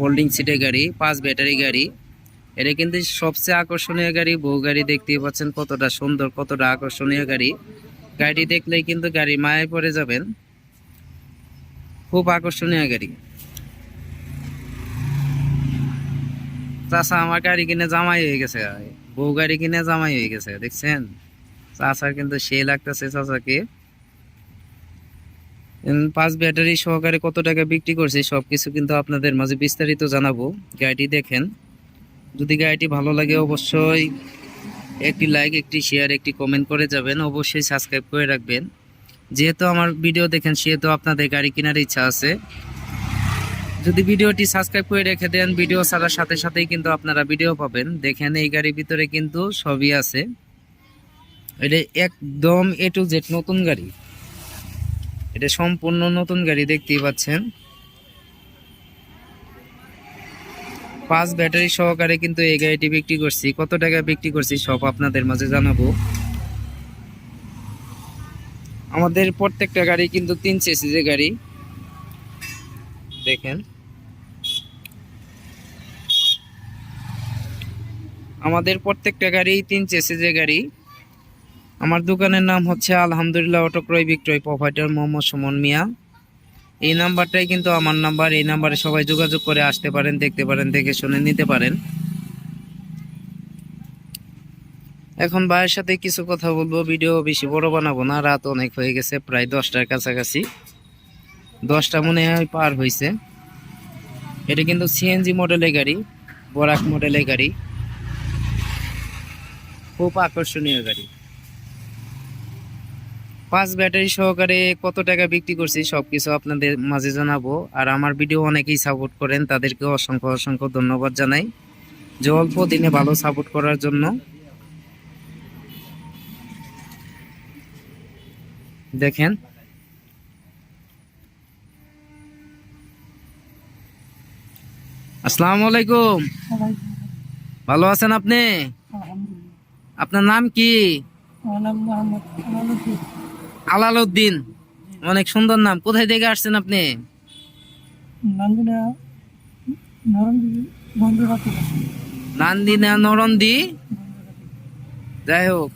Folding সিটের গাড়ি, 5 battery গাড়ি। এটা কিন্তু সবচেয়ে আকর্ষণীয় গাড়ি। বউ গাড়ি দেখতেই পাচ্ছেন কতটা সুন্দর, কতটা আকর্ষণীয় গাড়ি। গাড়ি দেখলেই কিন্তু গাড়ি মায়ায় পড়ে যাবেন। খুব আকর্ষণীয় গাড়ি। চাচা আমার গাড়ি কিনে জামাই হয়ে গেছে, বউ গাড়ি কিনে জামাই হয়ে গেছে, দেখছেন? চাচার কিন্তু সে লাগতেছে চাচাকে। 5 ব্যাটারি সহকারে কত টাকা বিক্রি করছি সবকিছু কিন্তু আপনাদের মাঝে বিস্তারিত জানাবো। গাড়িটি দেখেন। যদি গাড়িটি ভালো লাগে অবশ্যই একটি লাইক, একটি শেয়ার, একটি কমেন্ট করে যাবেন। অবশ্যই সাবস্ক্রাইব করে রাখবেন। যেহেতু আমার ভিডিও দেখেন সেহেতু আপনাদের গাড়ি কেনার ইচ্ছা আছে। যদি ভিডিওটি সাবস্ক্রাইব করে রেখে দেন, ভিডিও ছাড়ার সাথে সাথেই কিন্তু আপনারা ভিডিও পাবেন। দেখেন এই গাড়ির ভিতরে কিন্তু সবই আছে। এটা একদম A to Z নতুন গাড়ি। এটা সম্পূর্ণ নতুন গাড়ি, দেখতেই পাচ্ছেন। 5 ব্যাটারি সহকারে কিন্তু এই গাড়িটি বিক্রি করছি। কত টাকা বিক্রি করছি সব আপনাদের মাঝে জানাবো। আমাদের প্রত্যেকটা গাড়ি কিন্তু 3 চেসিসের গাড়ি। দেখেন আমাদের প্রত্যেকটা গাড়ি 3 চেসিসের গাড়ি। আমার দোকানের নাম হচ্ছে আলহামদুলিল্লাহ অটো ক্রয় বিক্রয়, প্রোপাইটার মোহাম্মদ সুমন মিয়া। এই নাম্বারটাই কিন্তু আমার নাম্বার। এই নাম্বারে সবাই যোগাযোগ করে আসতে পারেন, দেখতে পারেন, দেখে শুনে নিতে পারেন। এখন ভাইয়ের সাথে কিছু কথা বলবো। ভিডিও বেশি বড় বানাবো না, রাত অনেক হয়ে গেছে, প্রায় 10টার কাছাকাছি। 10টা মনে হয় পার হয়েছে। এটা কিন্তু সিএনজি মডেলের গাড়ি, বরাক মডেলের গাড়ি। খুব আকর্ষণীয় গাড়ি। 5 ব্যাটারি সহকারে কত টাকা বিক্রি করছি সবকিছু আপনাদের মাঝে জানাবো। আর আমার ভিডিও অনেকেই সাপোর্ট করেন, তাদেরকে অসংখ্য অসংখ্য ধন্যবাদ জানাই যে অল্প দিনে ভালো সাপোর্ট করার জন্য। দেখেন আসসালামু আলাইকুম। ভালো আছেন আপনি? আপনার নাম কি? আলালউদ্দিন। অনেক সুন্দর নাম। কোথায় থেকে আসছেন আপনি? নান্দিনা নরন্দি। যাই হোক,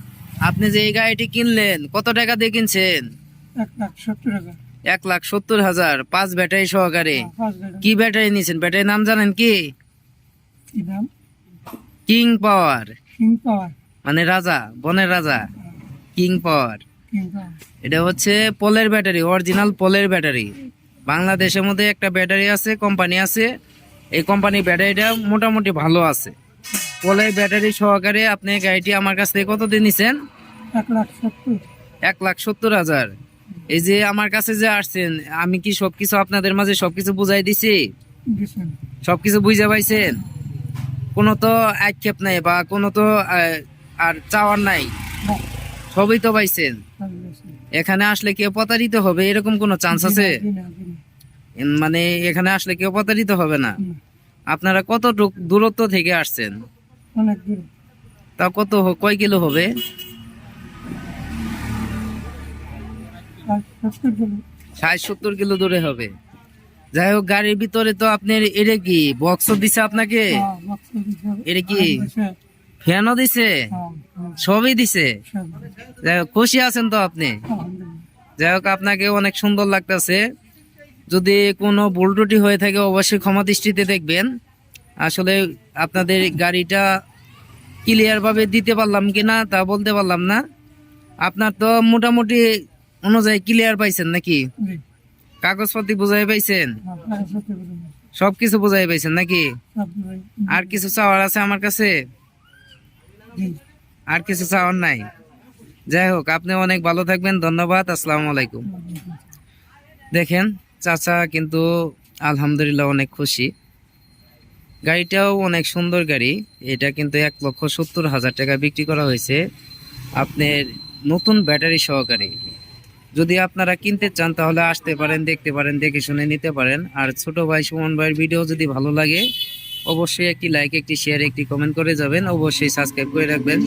আপনি যে এই গাড়িটি কিনলেন কত টাকা দিয়ে কিনছেন? 1,70,000। 5 ব্যাটারি সহকারে। কি ব্যাটারি নিয়েছেন? ব্যাটারির নাম জানেন কি? কিং পাওয়ার। মানে রাজা, বনের রাজা, কিং পাওয়ার। এটা হচ্ছে পোলের ব্যাটারি, অরিজিনাল পোলের ব্যাটারি। বাংলাদেশের মধ্যে একটা ব্যাটারি আছে, কোম্পানি আছে, এই কোম্পানির ব্যাটারিটা মোটামুটি ভালো আছে। পোলের ব্যাটারি সহকারে আপনি গাড়িটি আমার কাছ থেকে কত দিয়ে নিছেন? 1,70,000। এই যে আমার কাছে যে আসছেন, আমি কি সবকিছু আপনাদের মাঝে সবকিছু বুঝাই দিছি? সবকিছু বুঝে পাইছেন? কোনো তো আক্ষেপ নাই বা কোনো তো আর চাওয়ার নাই, সবই তো পাইছেন। এখানে আসলে কেউ প্রতারিত হবে এরকম কোনো চান্স আছে? মানে এখানে আসলে কেউ প্রতারিত হবে না। আপনারা কত দূরত্ব থেকে আসছেন? তা কত, কয় কিলো হবে? 60-70 কিলো দূরে হবে। যাই হোক, গাড়ির ভিতরে তো আপনার এটা কি বক্স দিছে আপনাকে? এটা কি ফ্যানও দিছে? সবই দিছে। যাই হোক, খুশি আছেন তো আপনি? যাই হোক, আপনাকে অনেক সুন্দর লাগতেছে। যদি কোনো ভুল ত্রুটি হয়ে থাকে অবশ্যই ক্ষমা দৃষ্টিতে দেখবেন। আসলে আপনাদের গাড়িটা ক্লিয়ার ভাবে দিতে পারলাম কিনা তা বলতে পারলাম না। আপনার তো মোটামুটি অনুযায়ী ক্লিয়ার পাইছেন নাকি? কাগজপত্র বুঝাই পাইছেন? সবকিছু বুঝাই পাইছেন নাকি? আর কিছু চাওয়ার আছে আমার কাছে? আর কিছু চাওয়ার নাই। যাই হোক, আপনি অনেক ভালো থাকবেন। ধন্যবাদ। আসসালামু আলাইকুম। দেখেন চাচা কিন্তু আলহামদুলিল্লাহ অনেক খুশি। গাড়িটাও অনেক সুন্দর গাড়ি। এটা কিন্তু 1,70,000 টাকা বিক্রি করা হয়েছে আপনার নতুন ব্যাটারি সহকারে। যদি আপনারা কিনতে চান তাহলে আসতে পারেন, দেখতে পারেন, দেখে শুনে নিতে পারেন। আর ছোট ভাই সুমন ভাইয়ের ভিডিও যদি ভালো লাগে অবশ্যই একটি লাইক, একটি শেয়ার, একটি কমেন্ট করে যাবেন। অবশ্যই সাবস্ক্রাইব করে রাখবেন।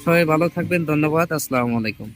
সবাই ভালো থাকবেন। ধন্যবাদ। আসসালামু আলাইকুম।